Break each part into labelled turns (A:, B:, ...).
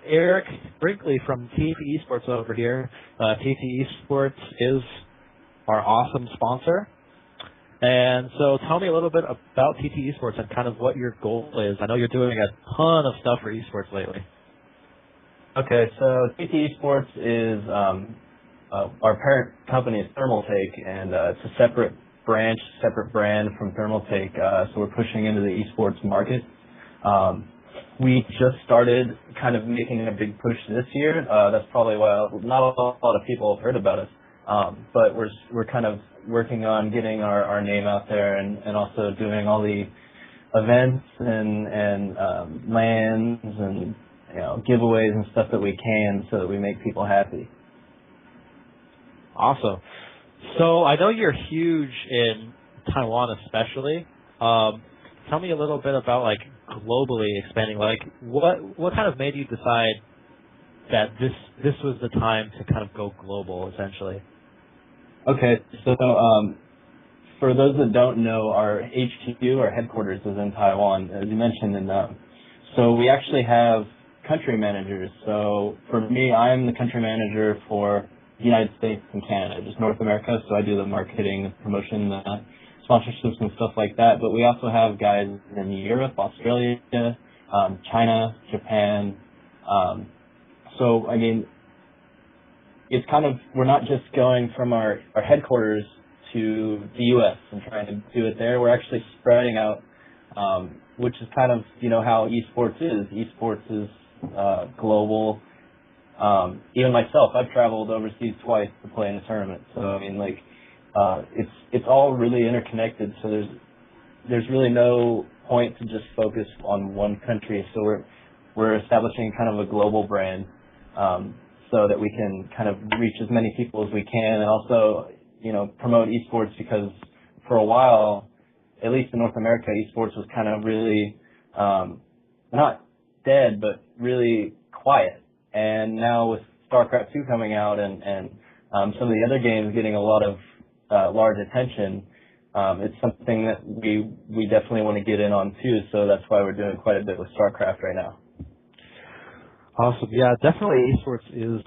A: Eric Brinkley from TT Esports over here. TT Esports is our awesome sponsor. And so tell me a little bit about TT Esports and kind of what your goal is. I know you're doing a ton of stuff for esports lately.
B: Okay, so TT Esports is our parent company is Thermaltake, and it's a separate branch, separate brand from Thermaltake. So we're pushing into the esports market. We just started kind of making a big push this year. That's probably why not a lot of people have heard about us. But we're kind of working on getting our name out there and also doing all the events and LANs and giveaways and stuff that we can so that we make people happy.
A: Awesome. So I know you're huge in Taiwan especially. Tell me a little bit about like globally expanding. Like what kind of made you decide that this was the time to kind of go global essentially?
B: Okay, so for those that don't know, our HQ, our headquarters, is in Taiwan, as you mentioned, and so we actually have country managers. So for me, I'm the country manager for the United States and Canada, just North America. So I do the marketing, promotion, sponsorships, and stuff like that. But we also have guys in Europe, Australia, China, Japan. So I mean, it's kind of, we're not just going from our headquarters to the U.S. and trying to do it there. We're actually spreading out, which is kind of, how esports is. Esports is global. Even myself, I've traveled overseas twice to play in a tournament. So, I mean, like, it's all really interconnected. So there's really no point to just focus on one country. So we're establishing kind of a global brand, so that we can kind of reach as many people as we can, and also, promote esports, because for a while, at least in North America, esports was kind of really, not dead, but really quiet. And now with StarCraft 2 coming out and some of the other games getting a lot of large attention, it's something that we definitely want to get in on too. So that's why we're doing quite a bit with StarCraft right now.
A: Awesome. Yeah, definitely esports is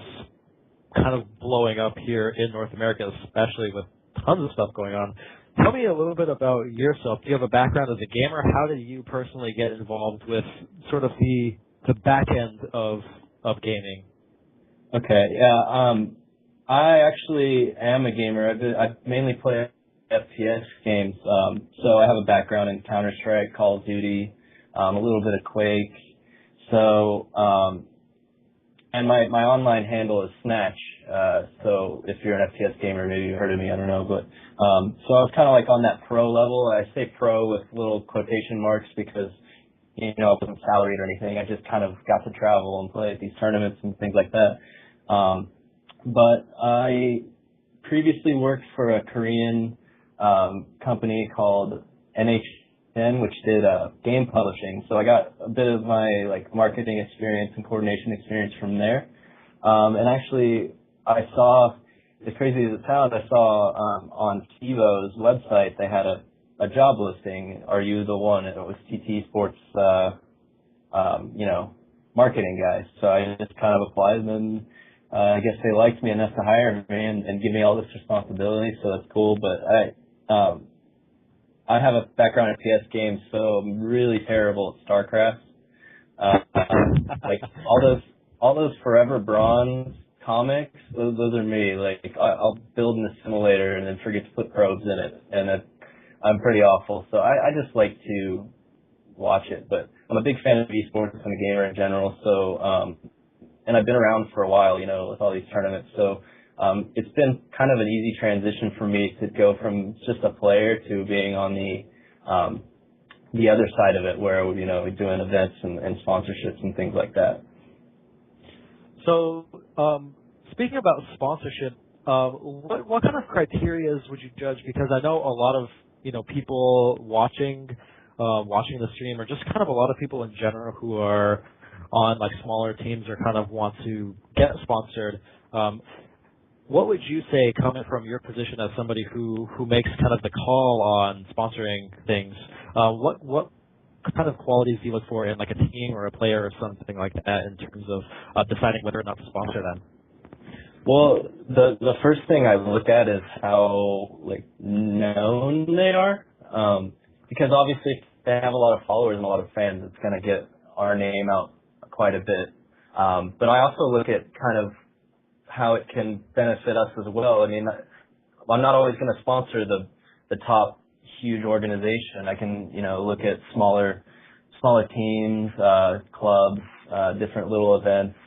A: kind of blowing up here in North America, especially with tons of stuff going on. Tell me a little bit about yourself. Do you have a background as a gamer? How did you personally get involved with sort of the back end of gaming?
B: Okay, yeah. I actually am a gamer. I mainly play FPS games. So I have a background in Counter-Strike, Call of Duty, a little bit of Quake. So, and my online handle is Snatch. So if you're an FPS gamer, maybe you've heard of me, I don't know. But so I was kind of like on that pro level. I say pro with little quotation marks because, I wasn't salaried or anything. I just kind of got to travel and play at these tournaments and things like that. But I previously worked for a Korean company called NH10, which did game publishing. So I got a bit of my marketing experience and coordination experience from there. And actually, I saw, as crazy as it sounds, I saw on TiVo's website they had a job listing. Are you the one? And it was TT Sports, marketing guys. So I just kind of applied, and then I guess they liked me enough to hire me and give me all this responsibility. So that's cool. But I have a background in PS games, so I'm really terrible at StarCraft. Like all those Forever Bronze comics, those are me. Like I'll build in a simulator and then forget to put probes in it, and I'm pretty awful. So I just like to watch it. But I'm a big fan of esports. I'm a gamer in general. So and I've been around for a while, with all these tournaments. So it's been kind of an easy transition for me to go from just a player to being on the other side of it, where we're doing events and sponsorships and things like that.
A: So speaking about sponsorship, what kind of criteria would you judge? Because I know a lot of people watching the stream, or just kind of a lot of people in general who are on smaller teams or kind of want to get sponsored. What would you say, coming from your position as somebody who makes kind of the call on sponsoring things, what kind of qualities do you look for in like a team or a player or something like that in terms of deciding whether or not to sponsor them?
B: Well, the first thing I look at is how like known they are, because obviously if they have a lot of followers and a lot of fans, it's going to get our name out quite a bit. But I also look at kind of how it can benefit us as well. I mean, I'm not always going to sponsor the top huge organization. I can, look at smaller teams, clubs, different little events.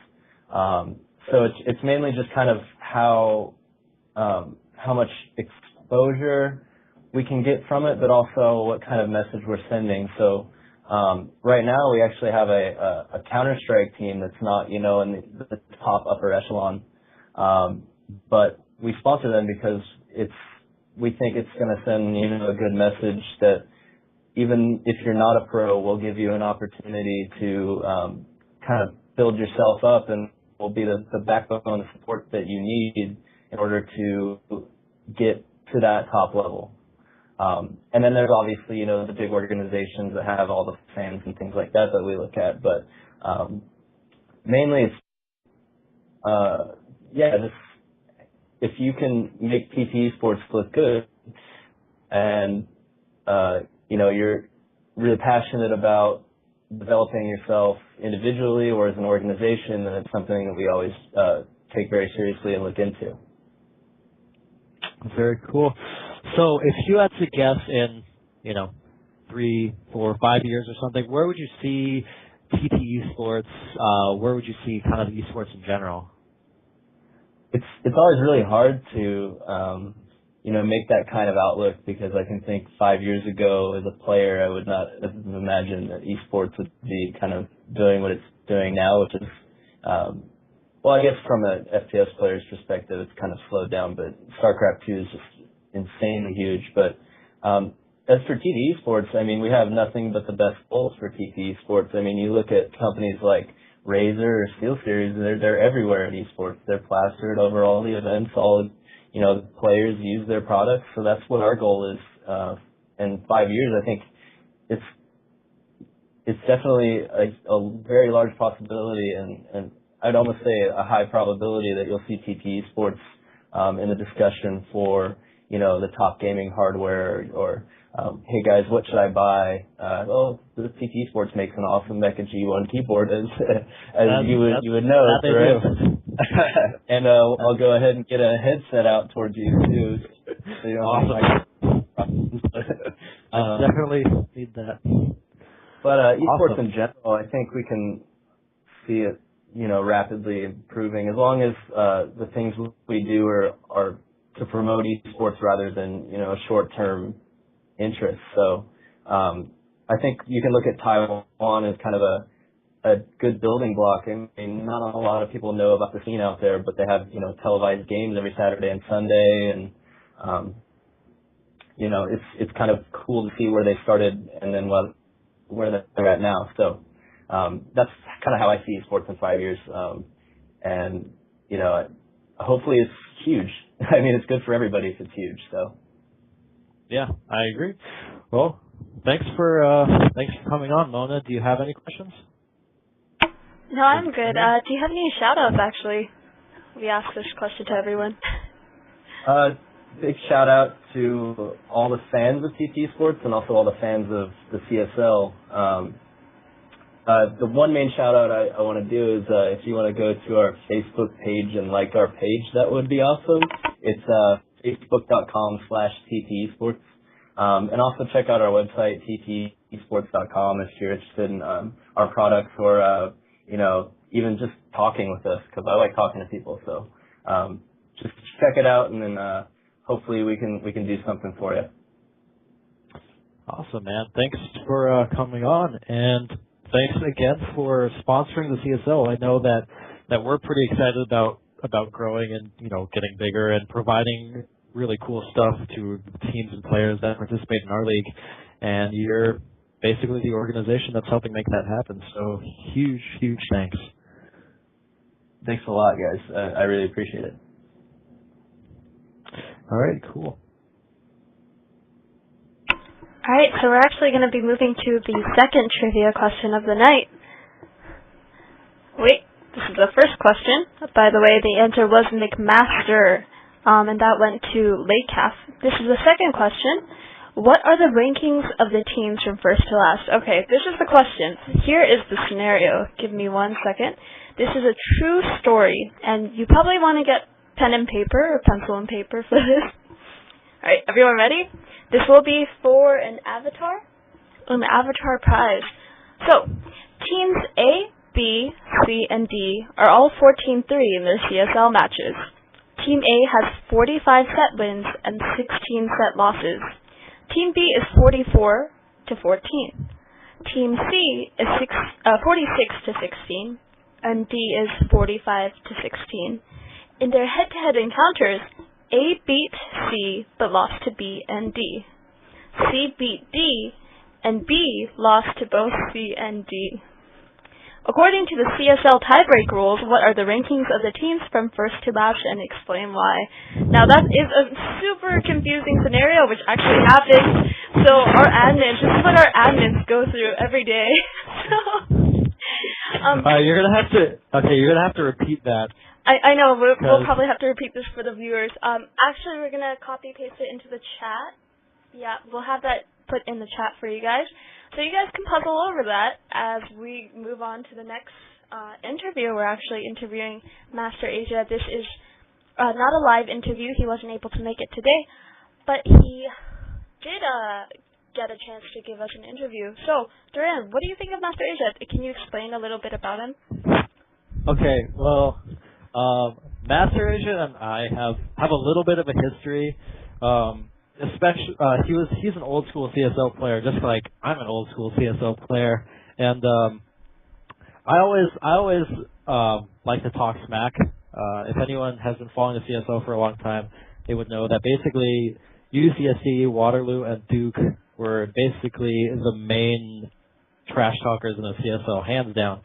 B: So it's mainly just kind of how much exposure we can get from it, but also what kind of message we're sending. So right now we actually have a Counter-Strike team that's not, in the top upper echelon, but we sponsor them because we think it's going to send, a good message that even if you're not a pro, we'll give you an opportunity to kind of build yourself up, and will be the backbone and the support that you need in order to get to that top level. And then there's obviously, the big organizations that have all the fans and things like that we look at. But mainly it's, just if you can make TT sports look good and, you're really passionate about developing yourself individually or as an organization, then it's something that we always take very seriously and look into.
A: Very cool. So if you had to guess in, 3, 4, 5 years or something, where would you see TT esports? Where would you see kind of esports in general?
B: It's always really hard to make that kind of outlook, because I can think 5 years ago as a player, I would not have imagined that esports would be kind of doing what it's doing now, which is, I guess from an FPS player's perspective, it's kind of slowed down, but StarCraft 2 is just insanely huge. But as for TT esports, I mean, we have nothing but the best goals for TT esports. I mean, you look at companies like Razer or SteelSeries, they're everywhere in esports. They're plastered over all the events. All the players use their products. So that's what our goal is. In 5 years, I think it's definitely a very large possibility, and I'd almost say a high probability that you'll see TT esports in the discussion for the top gaming hardware, or hey guys, what should I buy? The TT Sports makes an awesome Mecha G1 keyboard, as you would know, right? And I'll go ahead and get a headset out towards you too. So you don't
A: awesome. I definitely need that.
B: But esports in general, I think we can see it, rapidly improving, as long as the things we do are to promote esports rather than a short-term interest. So I think you can look at Taiwan as kind of a good building block. I mean, not a lot of people know about the scene out there, but they have televised games every Saturday and Sunday, and it's kind of cool to see where they started and then where they're at now. So that's kind of how I see sports in 5 years, and hopefully it's huge. I mean, it's good for everybody if it's huge. So.
A: Yeah, I agree. Well, thanks for coming on, Mona. Do you have any questions?
C: No, I'm good. Do you have any shout-outs, actually? We ask this question to everyone.
B: Big shout-out to all the fans of TT Sports and also all the fans of the CSL. The one main shout-out I want to do is if you want to go to our Facebook page and like our page, that would be awesome. It's facebook.com/TTesports. And also check out our website, ttesports.com, if you're interested in our products, or even just talking with us, because I like talking to people. So just check it out, and then hopefully we can do something for you.
A: Awesome, man. Thanks for coming on, and thanks again for sponsoring the CSL. I know that we're pretty excited about growing and getting bigger and providing really cool stuff to teams and players that participate in our league, and you're basically the organization that's helping make that happen. So huge thanks.
B: Thanks a lot, guys. I really appreciate it.
A: All right, cool.
C: Alright, so we're actually going to be moving to the second trivia question of the night. Wait, this is the first question. By the way, the answer was McMaster, and that went to Lake Calf. This is the second question. What are the rankings of the teams from first to last? Okay, this is the question. Here is the scenario. Give me 1 second. This is a true story, and you probably want to get pen and paper or pencil and paper for this. Alright, everyone ready? This will be for an avatar prize. So, teams A, B, C, and D are all 14-3 in their CSL matches. Team A has 45 set wins and 16 set losses. Team B is 44-14. Team C is 46-16, and D is 45-16. In their head-to-head encounters, A beat C but lost to B and D. C beat D, and B lost to both C and D. According to the CSL tiebreak rules, what are the rankings of the teams from first to last, and explain why? Now that is a super confusing scenario which actually happens, so our admins, this is what our admins go through every day.
A: You're gonna have to repeat that.
C: I know, we'll probably have to repeat this for the viewers. Actually, we're gonna copy paste it into the chat. Yeah, we'll have that put in the chat for you guys. So you guys can puzzle over that as we move on to the next interview. We're actually interviewing Master Asia. This is not a live interview. He wasn't able to make it today, but he did get a chance to give us an interview. So, Duran, what do you think of Master Asia? Can you explain a little bit about him?
A: Okay, well, Master Asia and I have a little bit of a history. Especially, he's an old school CSL player, just like I'm an old school CSL player, and I always like to talk smack. If anyone has been following the CSL for a long time, they would know that basically UCSD, Waterloo, and Duke were basically the main trash talkers in the CSL, hands down.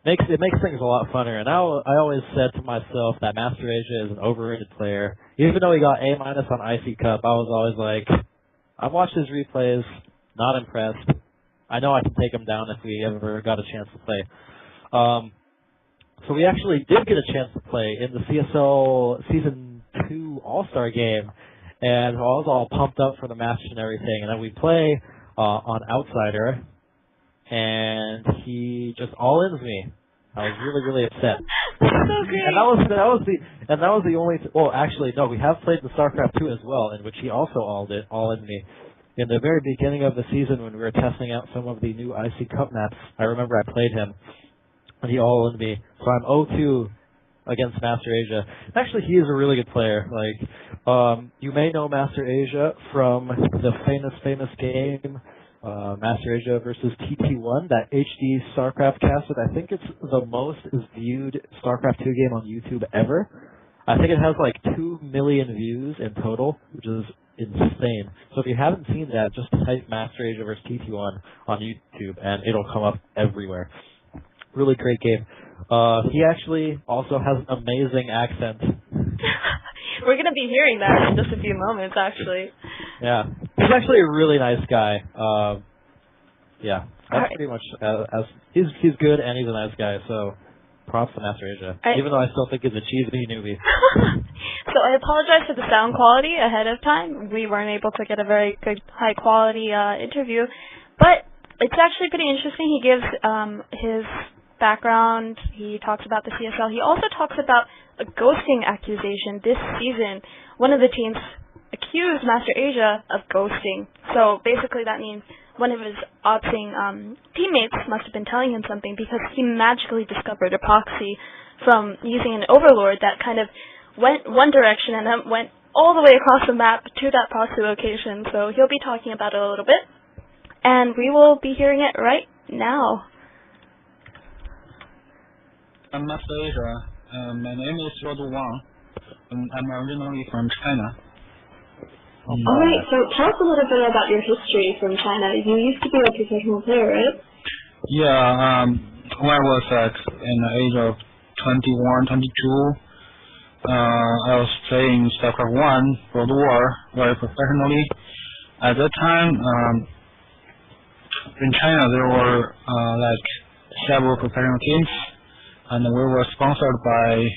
A: It makes things a lot funner, and I always said to myself that Master Asia is an overrated player. Even though he got A- on IC Cup, I was always like, I've watched his replays, not impressed. I know I can take him down if we ever got a chance to play. So we actually did get a chance to play in the CSL Season 2 All-Star game, and I was all pumped up for the match and everything, and then we play on Outsider, and he just all-ins me. I was really, really upset.
C: So great.
A: And that was the only. Well, actually, no. We have played the StarCraft 2 as well, in which he also all-in me. In the very beginning of the season, when we were testing out some of the new IC Cup maps, I remember I played him, and he all-in me. So I'm 0-2 against Master Asia. Actually, he is a really good player. Like, you may know Master Asia from the famous game. Master Asia versus TT1, that HD StarCraft casted. I think it's the most viewed StarCraft 2 game on YouTube ever. I think it has like 2 million views in total, which is insane. So if you haven't seen that, just type Master Asia versus TT1 on YouTube and it'll come up everywhere. Really great game. He actually also has an amazing accent.
C: We're going to be hearing that in just a few moments, actually.
A: Yeah. He's actually a really nice guy. Yeah. That's pretty much he's good and he's a nice guy, so props to Master Asia. Even though I still think he's a cheesy newbie.
C: So I apologize for the sound quality ahead of time. We weren't able to get a very good, high quality interview. But it's actually pretty interesting. He gives his background. He talks about the CSL. He also talks about a ghosting accusation this season. One of the teams accused Master Asia of ghosting. So basically that means one of his opting teammates must have been telling him something because he magically discovered a proxy from using an overlord that kind of went one direction and then went all the way across the map to that proxy location. So he'll be talking about it a little bit. And we will be hearing it right now.
D: I'm Master Asia. My name is Rodu Wang. I'm originally from China.
C: Alright, so tell us a little bit about your history from China. You used to be a professional player, right?
D: Yeah, when I was in the age of 21, 22, I was playing StarCraft 1 World War very professionally. At that time, in China, there were like several professional teams, and we were sponsored by